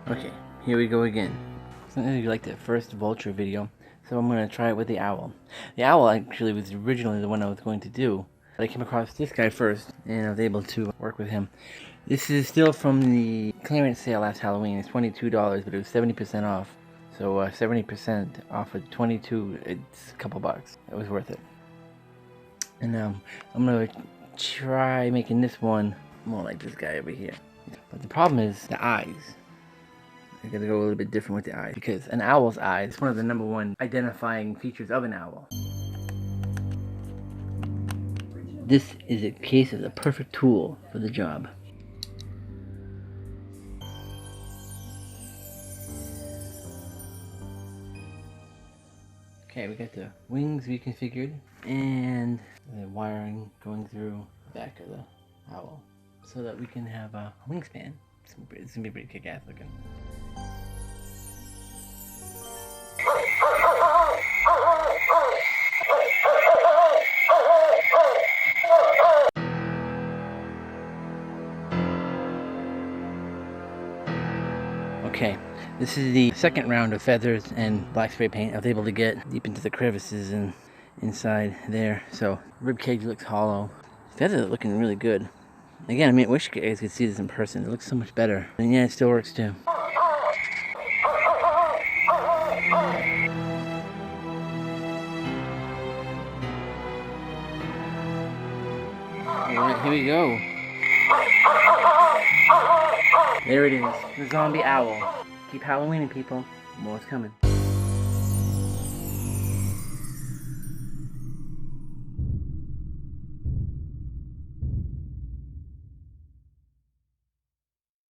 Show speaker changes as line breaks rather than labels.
Okay, here we go again. So I like the first vulture video, so I'm going to try it with the owl. The owl actually was originally the one I was going to do. I came across this guy first, and I was able to work with him. This is still from the clearance sale last Halloween. It's $22, but it was 70% off. So 70% off of $22, it's a couple bucks. It was worth it. And I'm going to try making this one more like this guy over here. But the problem is the eyes. I gotta go a little bit different with the eyes, because an owl's eye is one of the #1 identifying features of an owl. This is a case of the perfect tool for the job. Okay, we got the wings reconfigured and the wiring going through the back of the owl so that we can have a wingspan. It's gonna be pretty kick-ass looking. Okay, this is the second round of feathers and black spray paint. I was able to get deep into the crevices and inside there, so ribcage looks hollow. Feathers are looking really good. Again, I mean, I wish you guys could see this in person. It looks so much better. And yeah, it still works too. Alright, here we go. There it is, the zombie owl. Keep Halloweening, people. More's coming.